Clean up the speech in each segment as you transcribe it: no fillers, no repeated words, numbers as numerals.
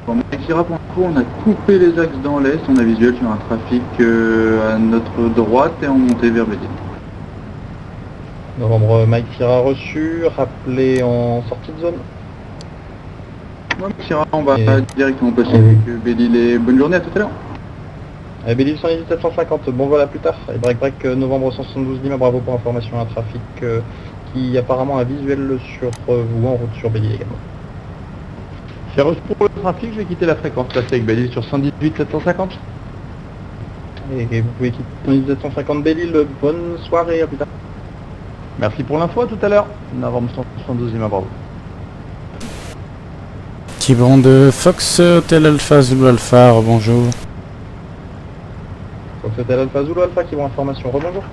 Bon, Sierra pour info, on a coupé les axes dans l'est, on a visuel sur un trafic à notre droite et en montée vers Bédil. Novembre, Mike Sierra reçu, rappelé en sortie de zone. Ouais, Sierra, on va Et- directement passer avec Bédil et bonne journée, à tout à l'heure. Bélier 118 750, bon vol à plus tard. Et break novembre 172 Lima, bravo pour information, un trafic qui apparemment a visuel sur vous en route sur Bélier également. C'est reçu pour le trafic, je vais quitter la fréquence passée avec Bédil sur 118 750. Et vous pouvez quitter 118 750 Belle-Île, bonne soirée, à plus tard. Merci pour l'info, à tout à l'heure. Novembre 172 Lima, bravo. Thibron de Fox Hotel Alpha Zulu Alpha, bonjour. Fox Hotel Alpha Zulu Alpha qui vont information, rebonjour.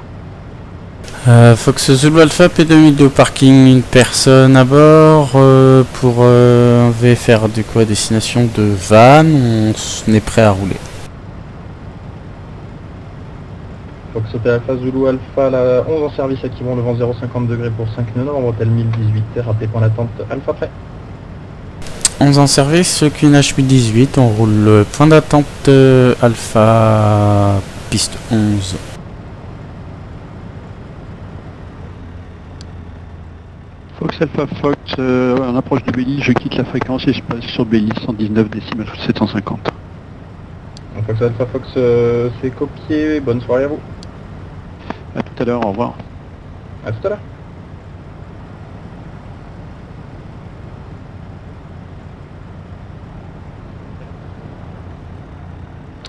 Fox Zulu Alpha P2002 au parking, une personne à bord on va faire du coup à destination de Vannes, on est prêt à rouler. Fox Hotel Alpha Zulu Alpha, la 11 en service à Quiberon, le vent 0,50 degrés pour 5 nœuds, Novembre Hôtel 1018, rappelé point d'attente Alpha prêt. 11 en service, qu'une H1018, on roule le point d'attente Alpha piste 11. Fox Alpha Fox, on approche de Bédil, je quitte la fréquence et je passe sur Bédil 119 décimales 750. Donc Fox Alpha Fox, c'est copié, bonne soirée à vous. À tout à l'heure, au revoir. À tout à l'heure.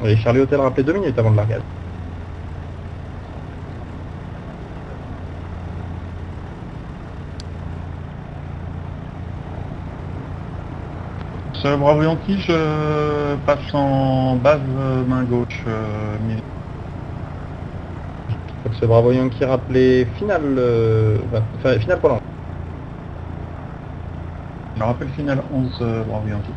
Et Charlie Hotel rappelé 2 minutes avant le largage. Bravo Yankee, je passe en base main gauche. Fox Bravo Yankee rappelé finale, finale pour l'an. Je rappelle final 11, Bravo Yankee.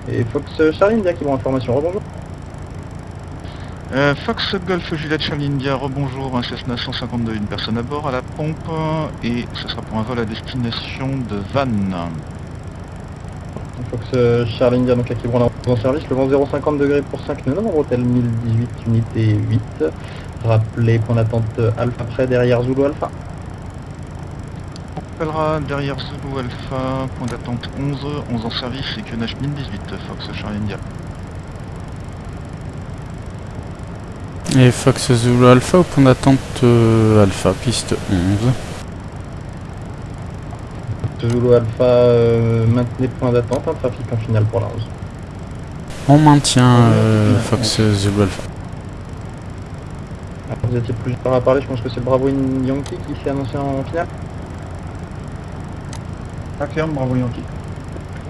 Et Fox Charlie India qui vont information, rebonjour. Fox Golf Juliette Charlie India, rebonjour, un Cessna 152, une personne à bord à la pompe, et ce sera pour un vol à destination de Vannes. Fox Charlie India, donc à Quiberon en service, le vent 0,50 degrés pour 5 nœuds, Novembre Hôtel 1018, unité 8. Rappelé point d'attente Alpha près derrière Zulu Alpha. On appellera derrière Zulu Alpha, point d'attente 11, 11 en service et QNH 1018, Fox Charlie India. Et Fox Zulu Alpha au point d'attente Alpha piste 11. Zulu Alpha, maintenez point d'attente, un trafic en finale pour la 11. On maintient Fox Zulu Alpha. Alors, vous étiez plusieurs à parler, je pense que c'est le Bravo Yankee qui s'est annoncé en finale. Affirme, Bravo Yankee.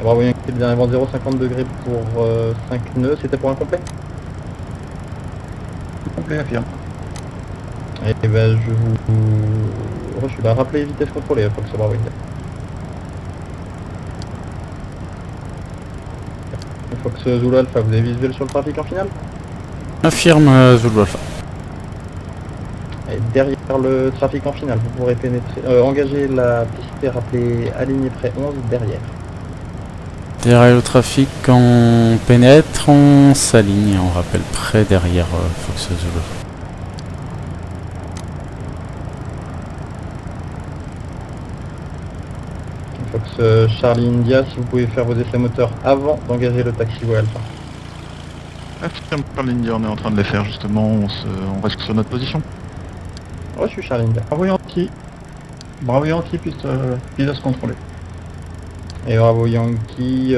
Bravo Yankee, le dernier vent 0,50 degrés pour 5 nœuds, c'était pour un complet. Complet, affirme. Et ben je vous reçu. Bah, rappelez vitesse contrôlée, Fox Bravo Yankee. Fox Zulu Alpha, vous avez visuel sur le trafic en finale. Affirme Zulu Alpha. Et derrière le trafic en finale, vous pourrez pénétrer, engager la piste et rappeler aligné près 11 derrière. Derrière le trafic, on pénètre, on s'aligne et on rappelle près derrière Fox Zulu Alpha. Fox Charlie India, si vous pouvez faire vos essais moteurs avant d'engager le taxiway Alpha. Affirme Charlie India, on est en train de les faire justement, on reste sur notre position. Reçu Charlie India. Bravo Yankee. Bravo Yankee, piste pilote contrôlée. Et Bravo Yankee,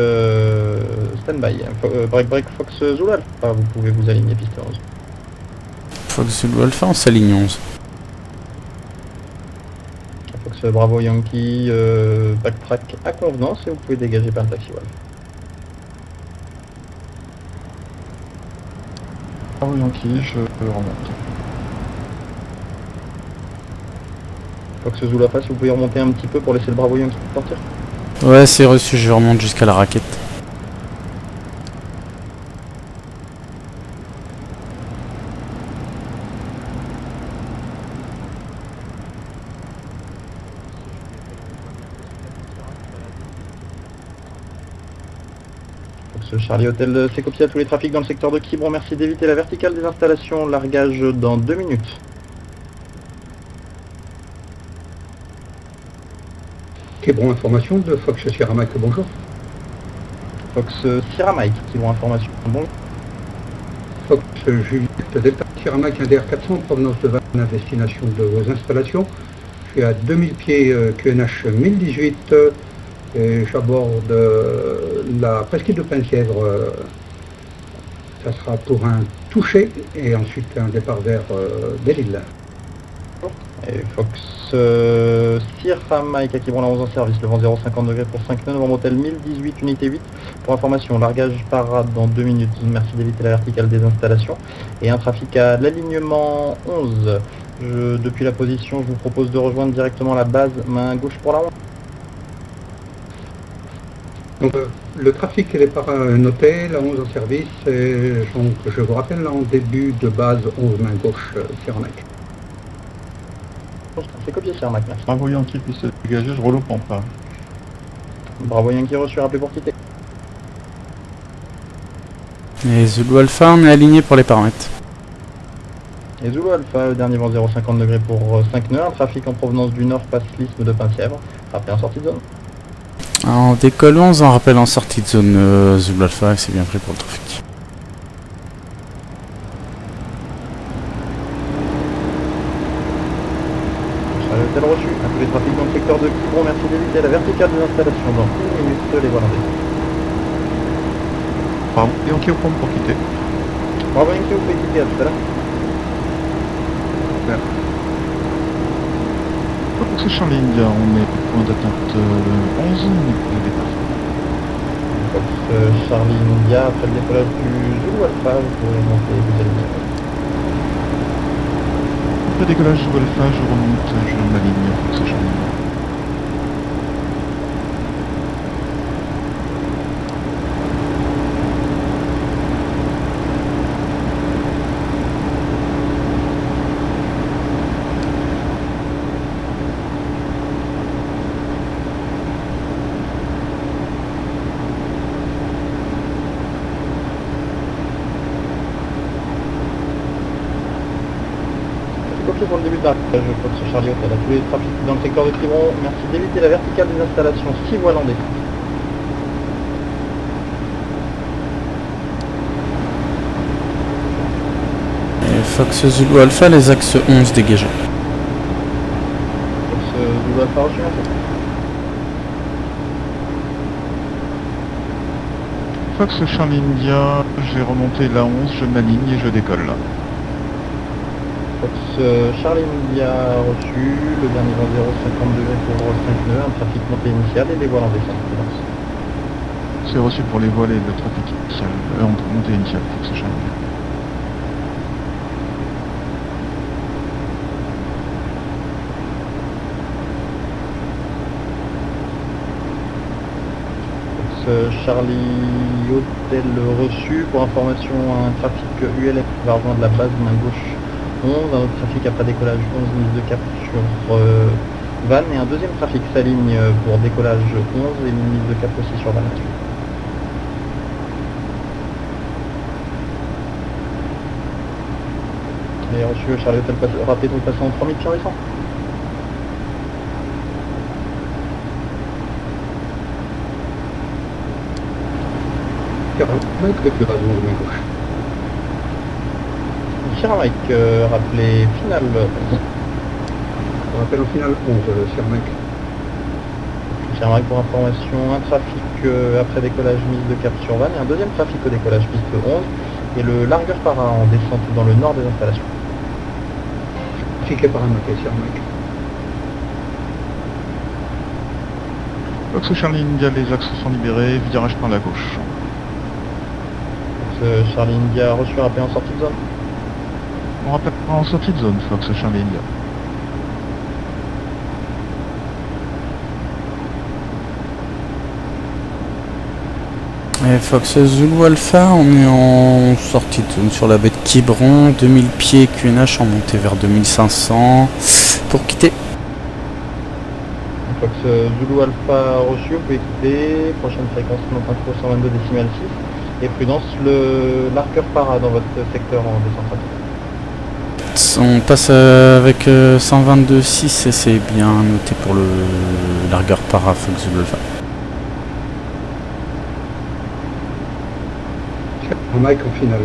stand-by. Break Fox Zulu Alpha, vous pouvez vous aligner piste 11. Fox Zulu Alpha, on s'aligne 11. Fox Bravo Yankee, backtrack à convenance et vous pouvez dégager par le taxiway. Bravo Yankee, je remonte. Fox Zulu Alpha, si vous pouvez remonter un petit peu pour laisser le Bravo Yankee partir. Ouais, c'est reçu, je remonte jusqu'à la raquette. Fox Charlie Hotel, c'est copié à tous les trafics dans le secteur de Quiberon. Merci d'éviter la verticale des installations. Largage dans 2 minutes. Quiberon Information de Fox Sierra Mike, bonjour. Fox Sierra Mike, Quiberon Information. Bon. Fox Juliette Delta Sierra Mike, un DR400 en provenance de Vannes à destination de vos installations. Je suis à 2000 pieds QNH 1018 et j'aborde la presqu'île de Pensièvre. Ça sera pour un toucher et ensuite un départ vers Belle-Île. Et Fox Sierra Mike à Quiberon la 11 en service, le vent 0,50 degrés pour 5 nœuds, Novembre Hôtel 1018, unité 8. Pour information, largage parade dans 2 minutes, merci d'éviter la verticale des installations. Et un trafic à l'alignement 11. Depuis la position, je vous propose de rejoindre directement la base, main gauche pour la 11. Donc le trafic est par noté, la 11 en service, et donc je vous rappelle en début de base 11 main gauche Sierra Mike. C'est copié Sierra Mike, merci. Bravo Yankee, piste dégagée, je roule au pompe. Bravo Yankee reçu, rappelé pour quitter. Et Zulu Alpha, on est aligné pour les paramètres. Et Zulu Alpha, le dernier vent 0,50 degrés pour 5 nœuds, un trafic en provenance du nord passe l'isthme de Pensièvre, rappelé en sortie de zone. En décolle 11, on rappelle en sortie de zone Zulu Alpha, c'est bien pris pour le trafic. Charlie Hotel reçu, à tous les trafics dans le secteur de Quiberon, merci d'éviter la verticale des installations dans 1 minute, les voilà. Bravo Yankee au pompe pour quitter. Bravo Yankee, vous pouvez quitter à tout à l'heure. Fox Charlie India, on est au point d'atteinte 11, le départ. Fox Charlie India, après le décollage du Zulu Alpha, vous pourrez monter et vous aligner. Après décollage Zulu Alpha, je remonte, je m'aligne Fox Charlie India. Copié pour le début de l'arrivage, Fox Charlie Hotel, à tous les trafics dans le secteur de Quiberon, merci d'éviter la verticale des installations, 6 voiles en défense. Et Fox Zulu Alpha, les axes 11 dégagés. Fox Zulu Alpha reçu, merci. Fox Charlie India, j'ai remonté la 11, je m'aligne et je décolle. Fox Charlie India reçu, le dernier vent 0,50 degrés pour 5 nœuds, un trafic montée initiale et les voiles en descente. C'est reçu pour les voiles et le trafic initial, montée initiale, Fox Charlie India. Charlie Hotel reçu, pour information un trafic ULF va rejoindre la base main gauche 11, un autre trafic après décollage 11 mise de cap sur Vannes et un deuxième trafic s'aligne pour décollage 11 et une mise de cap aussi sur Vannes. Et reçu Charlie Hotel rappelé pour passer en 3000 sur les 100. Sierra Mike avec le base 11 main gauche. Sierra Mike, rappelé final. On rappelle en finale 11 Sierra Mike. Sierra Mike pour information, un trafic après décollage mise de cap sur Vannes et un deuxième trafic au décollage piste 11 et le largeur para en descente dans le nord des installations. Trafic est par un noté Sierra Mike. Fox Charlie India, les axes sont libérés, virage par la gauche. Charlie India reçu rappelé en sortie de zone. On rappelle en sortie de zone, Fox Charlie India. Et Fox Zulu Alpha, on est en sortie de zone sur la baie de Quiberon, 2000 pieds QNH en montée vers 2500 pour quitter. Fox Zulu Alpha reçu, vous pouvez quitter, prochaine fréquence info 122 décimales 6. Et prudence, le largueur para dans votre secteur en descente rapide. On passe avec 122.6 et c'est bien noté pour le largueur para Fox Zulu Alpha. Mike en finale.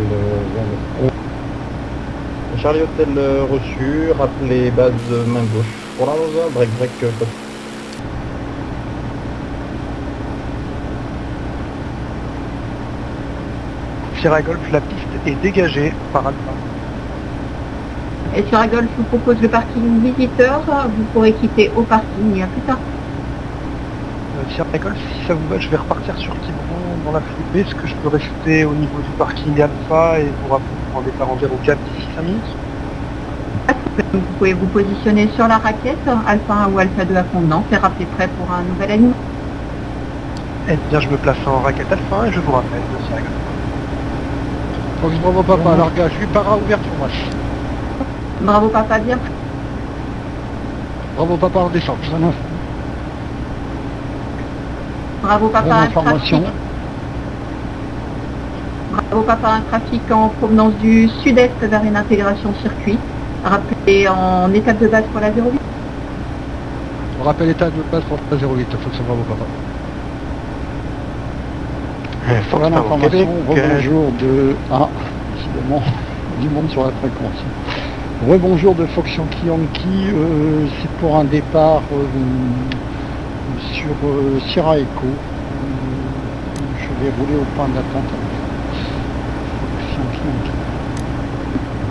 Charlie Hotel reçu, rappelez base main gauche. Pour la 11, break, Fox. Sierra Golf, la piste est dégagée par Alpha. Et Sierra Golf vous propose le parking visiteur, vous pourrez quitter au parking à plus tard. Sierra Golf, si ça vous va, je vais repartir sur Quiberon dans la foulée. Est-ce que je peux rester au niveau du parking Alpha et vous rappeler pour un départ en 04 d'ici 5 minutes? Vous pouvez vous positionner sur la raquette, Alpha 1 ou Alpha 2 à contenance et rappeler prêt pour un nouvel alignement. Eh bien, je me place en raquette Alpha 1 et je vous rappelle, Sierra Golf. Fox Bravo Papa, largage 8 para, ouverture match. Bravo papa, bien. Bravo Papa en descente. Bravo papa, Bonne un information. trafic. Bravo papa, un trafic en provenance du sud-est vers une intégration circuit. Rappelez en étape de base pour la 08. On rappelle l'état de base pour la 08, Fox Bravo Papa. Voilà l'information, rebonjour de... Ah, décidément, du monde sur la fréquence. Rebonjour de Fox Yankee Yankee, c'est pour un départ sur Sierra Echo. Je vais rouler au point d'attente avec Fox Yankee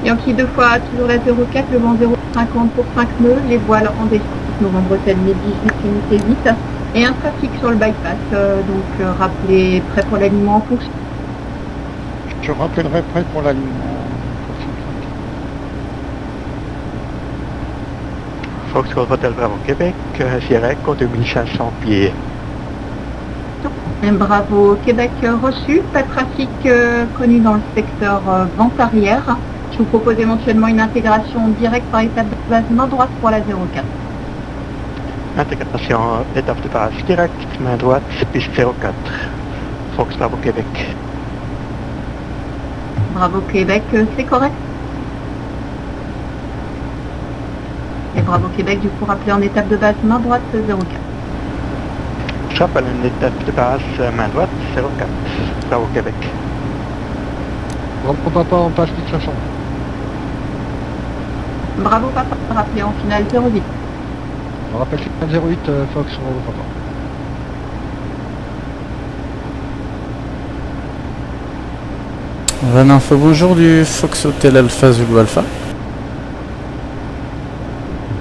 Yankee. Yankee 2 fois, toujours la 04, le vent 0,50 pour 5 nœuds, les voiles en descente, novembre hôtel 1018, unité 8. Et un trafic sur le bypass, rappelez prêt pour l'alignement en fonction. Je rappellerai prêt pour l'alignement. Fox Hotel Bravo Québec, Sierra Echo 2500 pieds. Bravo Québec reçu, pas de trafic connu dans le secteur vente arrière. Je vous propose éventuellement une intégration directe par étape de base main droite pour la 04. Intégration étape de base directe, main droite, piste 04. Fox Bravo Québec. Bravo Québec, c'est correct. Et Bravo Québec, du coup, rappelé en étape de base main droite 04. Je rappelle une étape de base main droite 04. Bravo Québec. Bravo Papa, on passe 1500. Bravo papa, rappelé en finale 08. On rappelle 08, Fox Bravo Papa. Van Info, bonjour du Fox Hotel Alpha Zulu Alpha.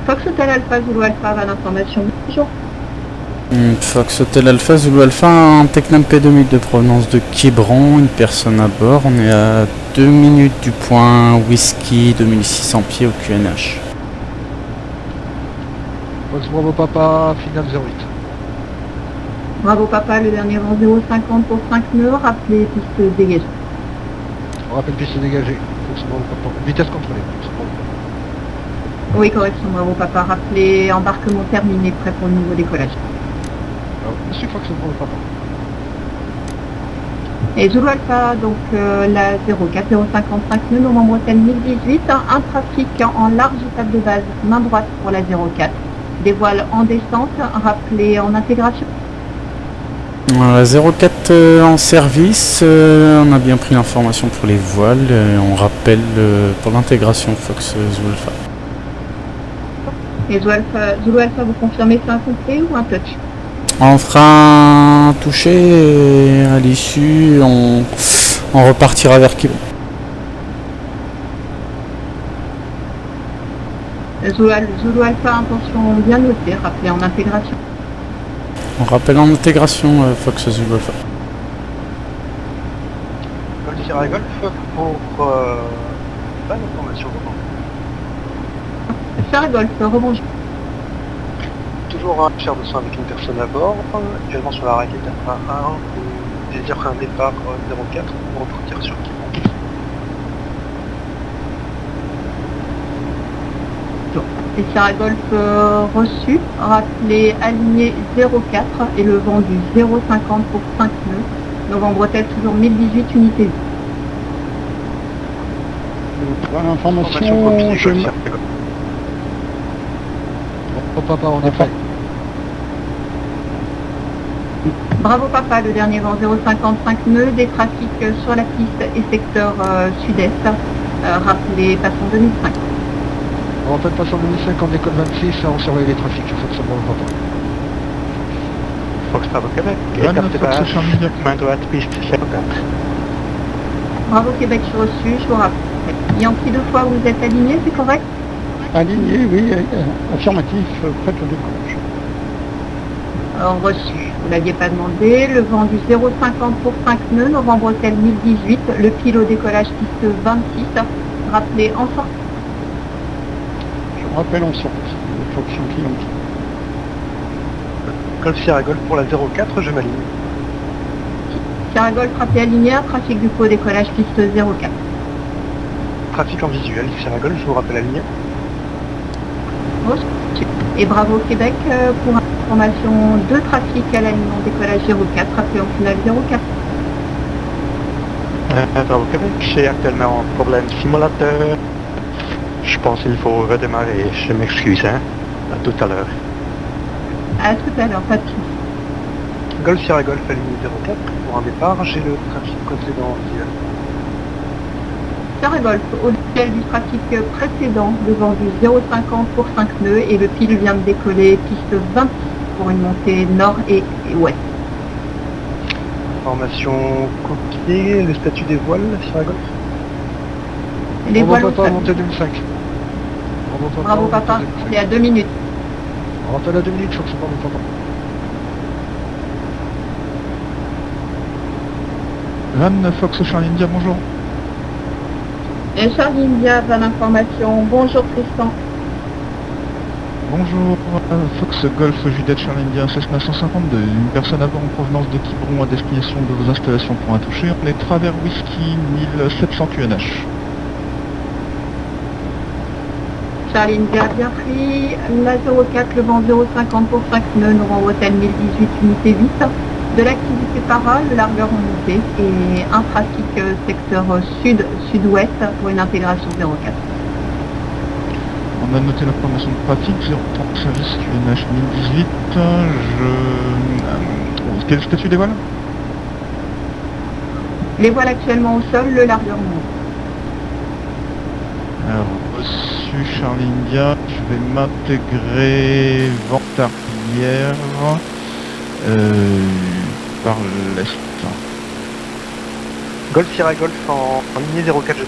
Fox Hotel Alpha Zulu Alpha, va l'information. Bonjour. Fox Hotel Alpha Zulu Alpha, un Tecnam P2000 de provenance de Quiberon, une personne à bord. On est à 2 minutes du point Whisky, 2600 pieds au QNH. Fox Bravo Papa, finale 08. Bravo papa, le dernier vent 0,50 pour 5 nœuds, rappelez piste dégagée. On rappelle piste dégagée. Fox Bravo Papa. Vitesse contrôlée. Fox Bravo Papa. Oui, correction, bravo papa, rappelez embarquement terminé, prêt pour le nouveau décollage. Alors, monsieur Fox Bravo Papa. Et Zulu Alpha, donc la 04 055 nœuds, novembre hôtel 1018, un trafic en large étape de base, main droite pour la 04. Des voiles en descente, rappelez en intégration. La 04 en service, on a bien pris l'information pour les voiles, on rappelle pour l'intégration Fox Zulu Alpha. Et Zulu Alpha, vous confirmez c'est un complet ou un touch? On fera un toucher et à l'issue on repartira vers Quiberon. Zulu Alpha, intention bien notée, rappelez en intégration. On rappelle en intégration Fox Zulu Alpha. Golf Sierra Golf pour Pas d'information vraiment. Sierra Golf, rebonjour. Toujours un cher de soin avec une personne à bord, actuellement sur la raquette Alpha 1, désire un départ 04 pour repartir sur Quiberon. Et Sierra Golf reçu, rappelé aligné 04 et le vent du 0,50 pour 5 nœuds. Novembre Hôtel, toujours 1018 unités. Pour l'information, Information je... copie, Sierra Golf. Bon, papa, on est prêt. Bravo Papa, le dernier vent 0,55 nœuds, des trafics sur la piste et secteur sud-est, rappelé passant 2005. On rappelle passant 2005 en école 26, on surveille les trafics, je fais ça bon le rapport. Fox Bravo Québec, Van, Fox Charlie India. main droite, piste 04. Bravo Québec, je suis reçu, je vous rappelle. Yankee 2 fois, vous êtes aligné, c'est correct? Aligné, oui, affirmatif, prêt au décollage. Reçu, vous ne l'aviez pas demandé. Le vent du 0,50 pour 5 nœuds, Novembre Hôtel 1018, le pile au décollage piste 26, rappelé en sortie. Je rappelle en sortie, fonction client. Golf Sierra Golf pour la 04, je m'aligne. Sierra Golf, rappelé aligné, trafic du coup au décollage piste 04. Trafic en visuel, Sierra Golf, je vous rappelle aligné. Reçu. Et bravo Québec pour information de trafic à l'alignement décollage 04, rappelé en finale 04. Bravo Québec, j'ai actuellement un problème simulateur. Je pense qu'il faut redémarrer, je m'excuse, hein. À tout à l'heure. À tout à l'heure, pas de soucis. Golf Sierra Golf aligné 04 pour un départ, j'ai le trafic précédent visuel. Sierra Golf, au-delà du trafic précédent, le vent du 0,50 pour 5 nœuds et le pile vient de décoller piste 26 pour une montée nord et ouest. Information copiée, le statut des voiles, Sierra Golf. Les voiles au sol. montée 2005. Bravo Papa, c'est à 2 minutes. On rappelle à 2 minutes, faut que c'est pas mon papa. Van, Fox Charlie India, bonjour. Et Charlie India va l'information. Bonjour Tristan. Bonjour, Fox Golf Juliette Charlie India 16952, une personne à bord en provenance de Quiberon à destination de vos installations pour un toucher. On est travers Whisky 1700 QNH. Charlie India bien pris. La 04, le vent 0,50 pour 5 nœuds, Novembre Hôtel 1018, unité 8. De l'activité para, le largeur en montée et un trafic secteur sud-sud-ouest pour une intégration 04. On a noté l'information de trafic, 030 service QNH 1018. Quel est le statut des voiles? Les voiles actuellement au sol, le largeur monte. Alors, reçu Charlie India, je vais m'intégrer vent arrière par l'est. Golf Sierra Golf en lignée 04, je décolle.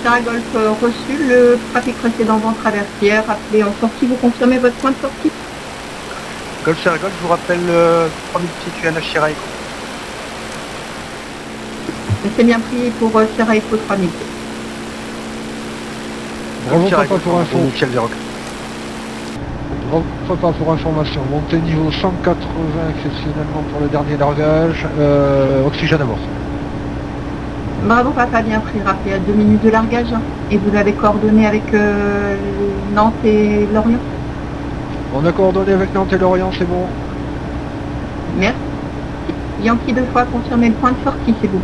Sierra Golf reçu, le trafic précédent vent traversière, appelé en sortie, vous confirmez votre point de sortie? Golf Sierra Golf, je vous rappelle 3000 pieds QNH Sierra Echo. C'est bien pris pour Sierra Echo 3000. Bravo Papa Golf pour en info. initial 04. Bravo Papa pour information. Montée niveau 180 exceptionnellement pour le dernier largage. Oxygène à bord. Bravo Papa, bien pris, rappelé à 2 minutes de largage. Et vous avez coordonné avec Nantes et Lorient? On a coordonné avec Nantes et Lorient, c'est bon. Merci. Yankee 2 fois, confirmez le point de sortie, c'est vous.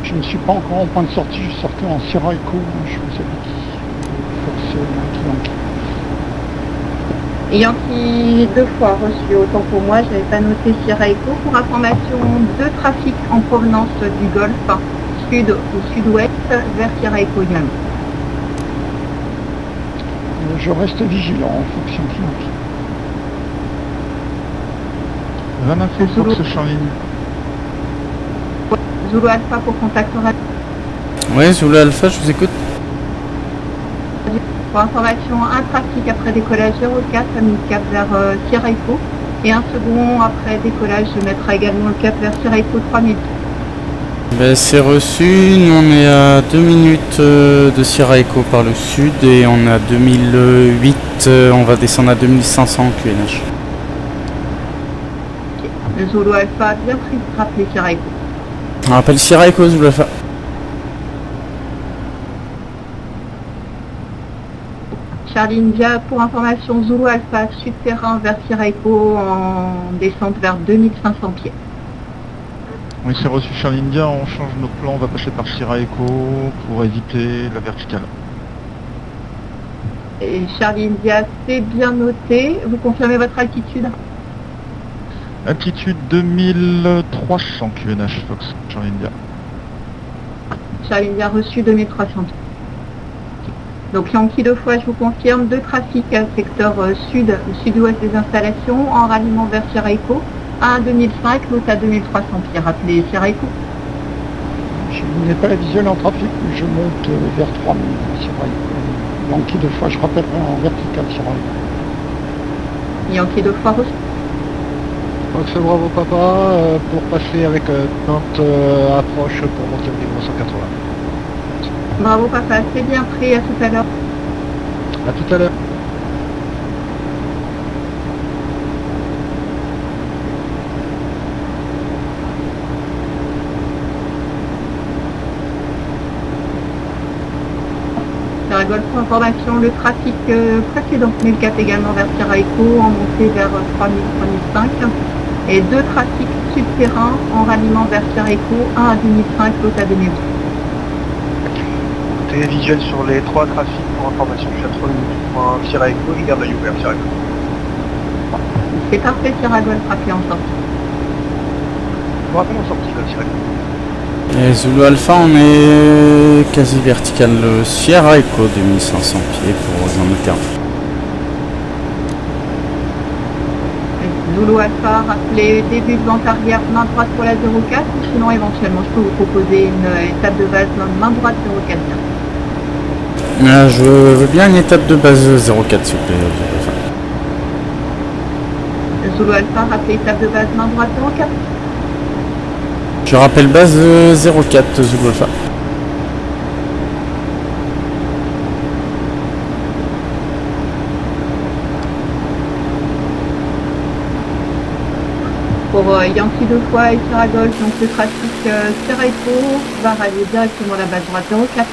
Je ne suis pas encore en point de sortie, je sortais en Sierra Echo, je vous avais dit. Fox Yankee 2 fois reçu, autant pour moi, je n'avais pas noté Sierra Echo. Pour information, 2 trafics en provenance du Golfe, sud ou sud-ouest, vers Sierra Echo également. Je reste vigilant en fonction client. Van Info, Fox Charlie. Zulu Alpha pour contact radio. Ouais, Zulu Alpha, je vous écoute. Pour information, un trafic après décollage 04 a mis le cap vers Sierra Echo et un second après décollage mettra également le cap vers Sierra Echo 3000. Ben, c'est reçu, nous on est à 2 minutes de Sierra Echo par le sud et on est à 2008, on va descendre à 2500 QNH. Le Zulu Alpha a bien pris de rappeler Sierra Echo. On rappelle Sierra Echo, Zulu Alpha. Charlie India, pour information, Zulu Alpha, sud-terrain vers Sierra Echo en descente vers 2500 pieds. Oui, c'est reçu Charlie India, on change nos plans, on va passer par Sierra Echo pour éviter la verticale. Et Charlie India, c'est bien noté. Vous confirmez votre altitude? Altitude 2300 QNH, Fox, Charlie India. Charlie India reçu 2300 pieds. Donc Yankee 2 fois, je vous confirme, 2 trafics secteur sud, sud-ouest des installations, en ralliement vers Sierra Echo, un à 2005, l'autre à 2300 pieds. Rappelez Sierra Echo. Je n'ai pas la visuelle en trafic, mais je monte vers 3000 Sierra Echo. Yankee 2 fois, je rappellerai en vertical Sierra Echo. Yankee 2 fois reçu. Fox Bravo Papa, pour passer avec tente approche pour monter au niveau 180. Bravo papa, c'est bien pris, à tout à l'heure. A tout à l'heure. Sierra Golf pour information, le trafic précédent 1004 également vers Sierra Echo, en montée vers 3000, 3005. Et 2 trafics sud-terrain en ralliement vers Sierra Echo, un à 2005, l'autre à 2008. Visuel sur les 3 trafics pour information. Je suis à 3 minutes du point Sierra Echo, je garde l'œil ouvert Sierra Echo. C'est parfait, Sierra Golf, rappelé en sortie. Je vous rappelle en sortie là, Sierra Echo. Et Zulu Alpha, on est quasi vertical Sierra Echo, 2500 pieds pour rejoindre le terrain. Zulu Alpha, rappelez début de vente arrière, main droite pour la 04, ou sinon éventuellement je peux vous proposer une étape de base main droite 04. Je veux bien une étape de base 04 s'il vous plaît, Zulu Alpha. Zulu Alpha, rappelez étape de base main droite 04. Je rappelle base 04 Zulu Alpha. Pour Yankee 2 fois et Sierra Golf, donc le trafic Sierra Echo va rallier directement la base droite 04.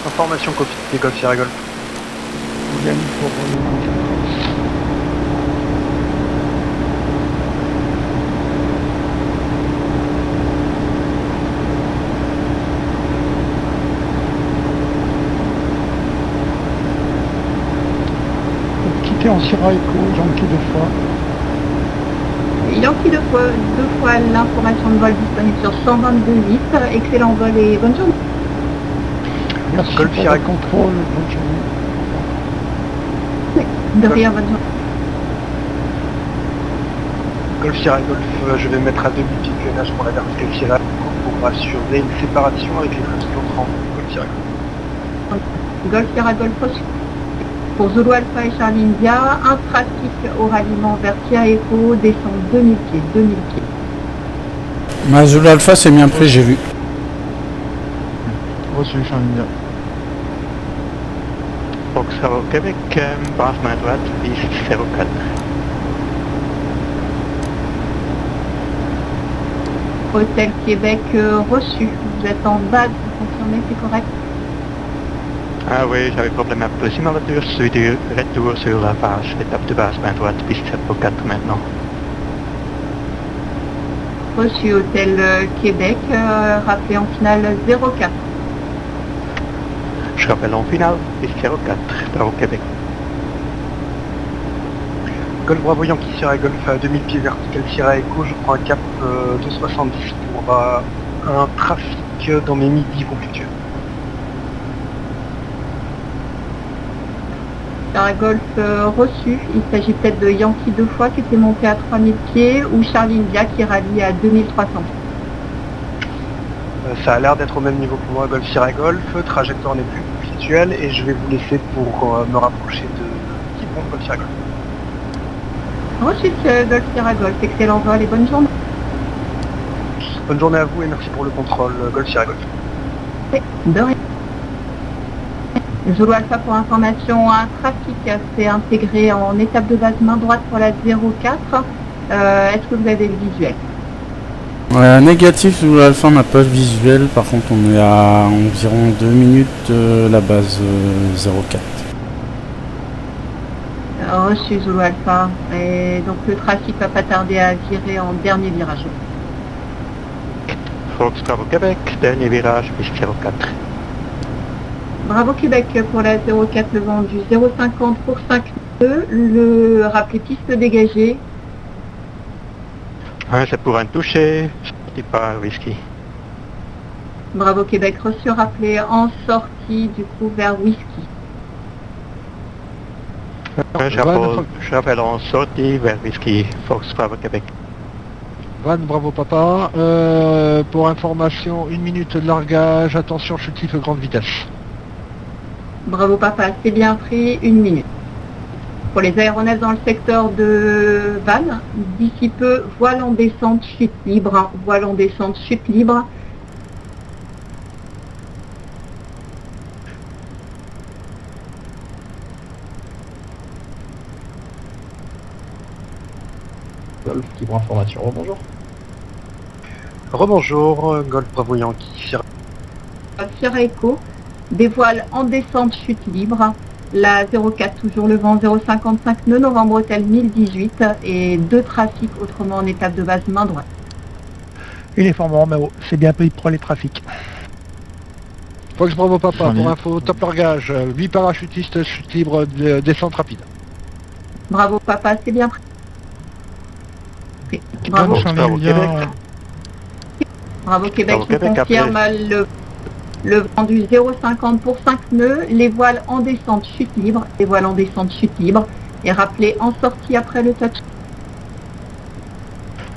Information copie des Golf Sierra Golf. Yann pour quitter en Sierra Echo, Yankee 2 fois. Yankee 2 fois l'information de vol disponible sur 122.8. Excellent vol et bonne journée. Merci Golf pour Sierra le contrôle, bonne journée. De rien, bonne journée. Golf Sierra Golf, je vais mettre à 2000 pieds QNH pour la verticale Sierra Echo pour assurer une séparation avec les trafics entrants. Golf Sierra Golf. Golf Sierra Golf reçu. Pour Zulu Alpha et Charlie India, un trafic au ralliement vers Sierra Echo descend 2000 pieds, 2000 pieds. Zulu Alpha c'est bien pris, j'ai vu. Reçu Charlie India. Fox Bravo Québec, base main droite, piste 04. Hôtel Québec reçu. Vous êtes en base, vous confirmez, c'est correct? Ah oui, j'avais problème avec le simulateur, celui de retour sur la base, étape de base main droite, piste 04 maintenant. Reçu Hôtel Québec, rappelé en finale 04. Je rappelle en finale, piste 04, Bravo Québec. Golf Bravo Yankee Sierra Golf à 2000 pieds vertical Sierra Echo, je prends un cap de 70 pour un trafic dans mes midis conflictuels. Sierra Golf reçu. Il s'agit peut-être de Yankee 2 fois qui était monté à 3000 pieds ou Charlie India qui rallie à 2300 pieds. Ça a l'air d'être au même niveau que moi, Golf Sierra Golf, trajectoire n'est plus conflictuelle et je vais vous laisser pour me rapprocher de Quiberon Golf Sierra Golf. Reçu Golf Sierra Golf, excellent vol et bonne journée. Bonne journée à vous et merci pour le contrôle. Golf Sierra Golf. Oui, de rien. Zulu Alpha pour information, un trafic s'est intégré en étape de base main droite pour la 04. Est-ce que vous avez le visuel? Négatif, Zulu Alpha, on n'a pas le visuel. Par contre, on est à environ 2 minutes de la base 04. Reçu Zulu Alpha. Et donc le trafic va pas tarder à virer en dernier virage. Fox Bravo Québec, dernier virage, piste 04. Bravo Québec pour la 04, le vent du 0,50 pour 5 nœuds. Le rappelé piste dégagée. C'est pour un toucher, sorti par Whisky. Bravo Québec, reçu rappelé en sortie du coup vers Whisky. J'appelle en sortie vers Whisky, Fox Bravo Québec. Van, bravo papa. Pour information, 1 minute de largage, attention chutif grande vitesse. Bravo papa, c'est bien pris, 1 minute. Pour les aéronefs dans le secteur de Vannes, d'ici peu, voile en descente, chute libre, voile en descente, chute libre. Golf qui prend information. Rebonjour. Rebonjour, Golf Bravo Yankee. Sierra Echo, des voiles en descente, chute libre. La 04, toujours le vent 0,55 nœuds, Novembre Hôtel 1018 et 2 trafics autrement en étape de base main droite. Uniforme Romeo, c'est bien pris pour les trafics. Fox bravo papa, pour info, top largage, 8 parachutistes, chute libre, descente rapide. Bravo papa, c'est bien pris. Bravo. Bravo Québec, qui confirme le vent du 0,50 pour 5 nœuds, les voiles en descente chute libre, les voiles en descente chute libre, et rappelé en sortie après le touch.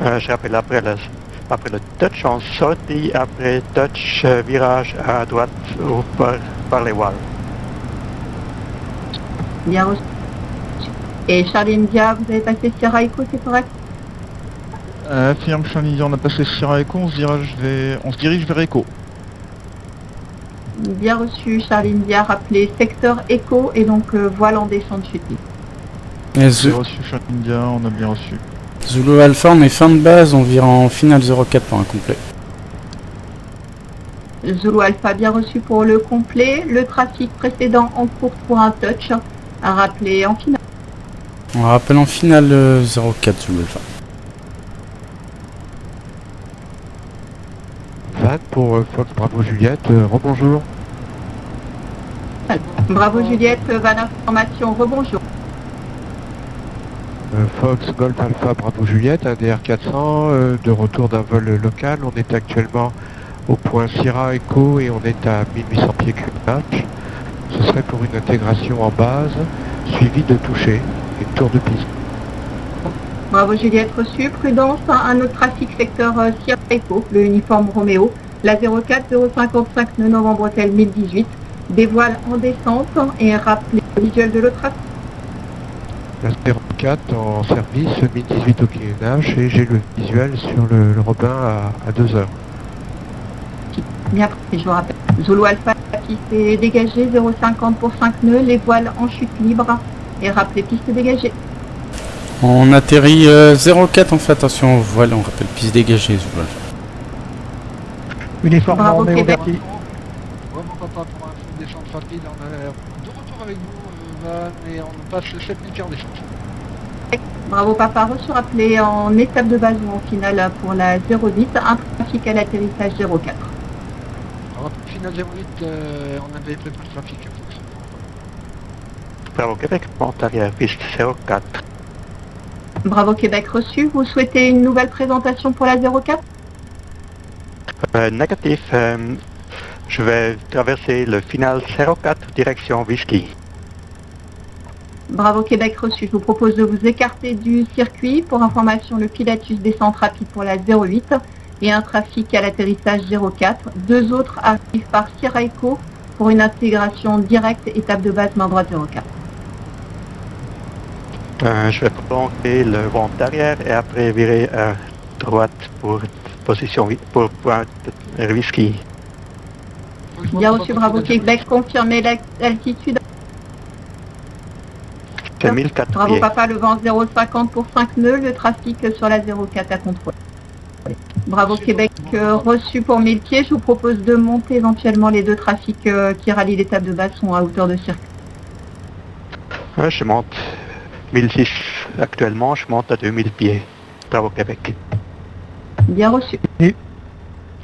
Je rappelle après le touch en sortie, après touch virage à droite ou par les voiles. Bien reçu. Et Charlie India, vous avez passé Sierra Echo, c'est correct? Affirme Charlie India, on a passé Sierra Echo, on se dirige vers Echo. Bien reçu, Charlie India, rappelé secteur Echo et donc voile en descente chute libre. J'ai reçu Charlie India, on a bien reçu. Zulu Alpha, on est fin de base, on vire en finale 04 pour un complet. Zulu Alpha, bien reçu pour le complet. Le trafic précédent en cours pour un touch, à rappeler en finale. On rappelle en finale 04 Zulu Alpha. Van pour Fox Bravo Juliette, rebonjour. Bravo Juliette, van information, rebonjour. Fox Golf Alpha Bravo Juliette, un DR400, de retour d'un vol local. On est actuellement au point Sierra Echo et on est à 1800 pieds QNH. Ce serait pour une intégration en base, suivie de toucher et tour de piste. Bravo Juliette, reçu. Prudence, un autre trafic secteur Sierra Echo, le uniforme Roméo. La 04 055 nœuds Novembre Hôtel 1018. Des voiles en descente et rappelé le visuel de l'autre trafic. La 04 en service, 1018 au QNH et j'ai le visuel sur le Robin à 2 heures. Bien pris, je vous rappelle. Zulu Alpha qui s'est dégagé, 0,50 pour 5 nœuds, les voiles en chute libre et rappelé piste dégagée. On atterrit 04, on fait attention aux voiles, on rappelle piste dégagée Zulu Alpha. Uniforme Bravo Romeo Québec. Berti. Bravo papa pour un descente rapide, on est de retour avec vous Van et on passe 7 minutes en descente. Bravo papa, reçu rappelé en étape de base ou en finale pour la 010, un trafic à l'atterrissage 04. Alors, finale 08, on avait préparé le trafic. Bravo Québec, monte arrière, piste 04. Bravo Québec reçu, vous souhaitez une nouvelle présentation pour la 04? Négatif, je vais traverser le final 04, direction Whisky. Bravo Québec reçu, je vous propose de vous écarter du circuit. Pour information, le pilatus descente rapide pour la 08 et un trafic à l'atterrissage 04. 2 autres arrivent par Sierra Echo pour une intégration directe, étape de base main droite 04. Je vais prolonger le vent arrière et après virer à droite pour position pour point whisky. Bien reçu, Bravo Québec, confirmez l'altitude. C'est 1004 Bravo pieds. Papa, le vent 0,50 pour 5 nœuds, le trafic sur la 04 à contrôler. Bravo Québec, reçu pour 1000 pieds, je vous propose de monter éventuellement les deux trafics qui rallient l'étape de base sont à hauteur de circuit. Ouais, je monte 1006 actuellement, je monte à 2000 pieds. Bravo Québec. Bien reçu.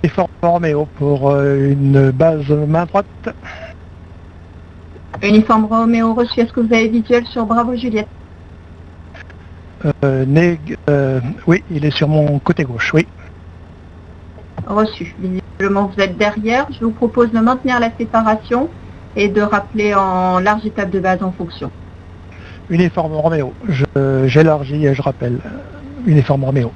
Effort Roméo pour une base main droite. Uniforme Roméo reçu, est-ce que vous avez visuel sur Bravo Juliette? Oui, il est sur mon côté gauche, oui. Reçu. Visiblement vous êtes derrière, je vous propose de maintenir la séparation et de rappeler en large étape de base en fonction. Uniforme Roméo, j'élargis et je rappelle. Uniforme Roméo.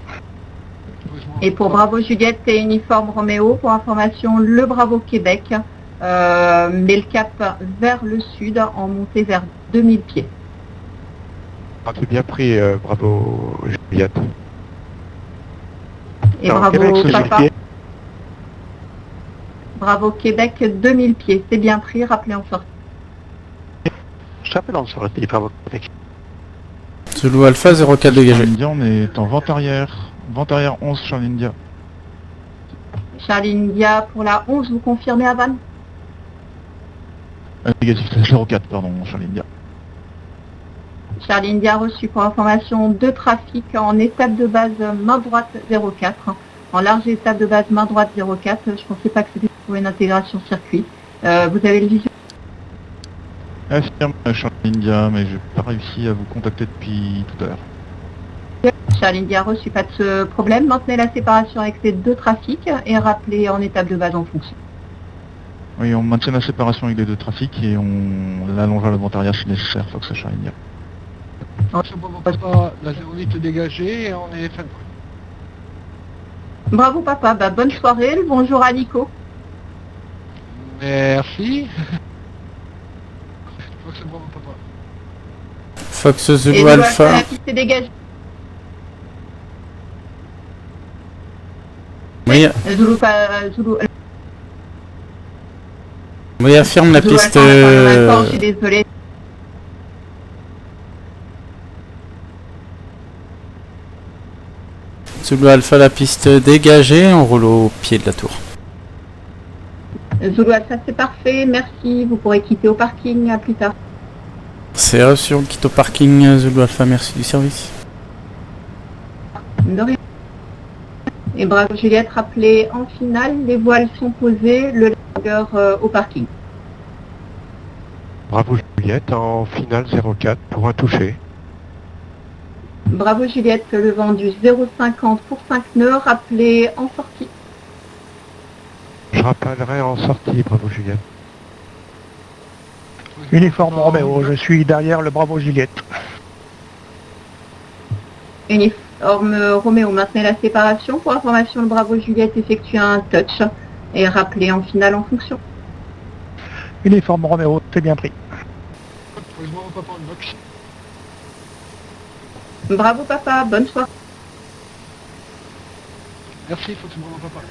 Et pour Bravo Juliette et Uniforme Roméo, pour information, le Bravo Québec met le cap vers le sud en montée vers 2000 pieds. Ah, c'est bien pris, bravo Juliette. Et Alors, Bravo Québec, 2000 Papa. pieds. Bravo Québec, 2000 pieds. C'est bien pris, rappelez en sortie. Je rappelle en sortie, Bravo Québec. Zulu Alpha 04 dégagé. Charlie India, on est en vente arrière. Vente arrière 11, Charlie India. Charlie India pour la 11, vous confirmez à Vannes? Négatif, c'est 04, pardon, Charlie India. Charlie India reçu pour information de trafic en étape de base main droite 04. En large étape de base main droite 04. Je pensais pas que c'était pour une intégration circuit. Vous avez le visuel? Affirme Charlie India, mais j'ai pas réussi à vous contacter depuis tout à l'heure. Charlie India reçu, pas de ce problème. Maintenez la séparation avec ces deux trafics et rappelez en étape de base en fonction. Oui, on maintient la séparation avec les deux trafics et on allonge à la vente arrière si nécessaire, Fox à Charlie India. La 08 dégagée et on est fin de compte. Bravo Papa, bah, bonne soirée. Bonjour à Nico. Merci. C'est bravo papa. Fox Et Zulu Zulu Alpha. la piste est dégagée. Oui, oui, affirme la Zulu piste. Alpha, on a pas le même temps, je suis désolée. Zulu Alpha, la piste dégagée. On roule au pied de la tour. Zulu Alpha, c'est parfait. Merci. Vous pourrez quitter au parking. À plus tard. C'est reçu, on quitte au parking. Zulu Alpha, merci du service. De rien. Et Bravo Juliette, rappelez en finale, les voiles sont posées, le lager au parking. Bravo Juliette, en finale 04 pour un touché. Bravo Juliette, le vent du 0,50 pour 5 nœuds, rappelez en sortie. Je rappellerai en sortie, bravo Juliette. Uniforme Roméo, je suis derrière le Bravo Juliette. Uniforme Roméo, maintenez la séparation. Pour information, le Bravo Juliette effectue un touch et rappelez en finale en fonction. Uniforme Roméo, c'est bien pris. Bravo Papa, bonne soirée. Merci, faut que bravo papa.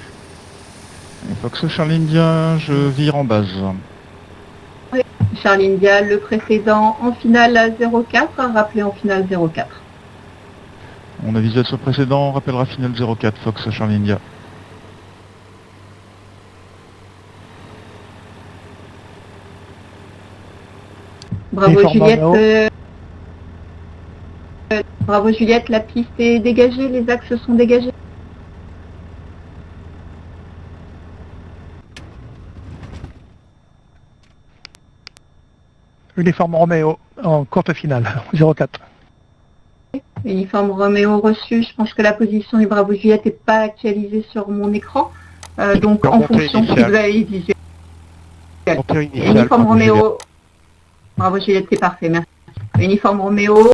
Et Fox Charlie India, je vire en base. Charlie India, le précédent en finale 04, rappelez en finale 04. On a visuel sur le précédent, on rappellera finale 04, Fox Charlie India. Bravo Uniforme Juliette. Roméo. Bravo Juliette, la piste est dégagée, les axes sont dégagés. Uniforme Roméo, en courte finale, 04. Uniforme Roméo reçu, je pense que la position du Bravo Juliette n'est pas actualisée sur mon écran. Donc en Montée fonction si vous initiale. avez visuel. Montée initiale, Uniforme bravo Juliette. Roméo. Bravo Juliette, c'est parfait, merci. Uniforme Roméo,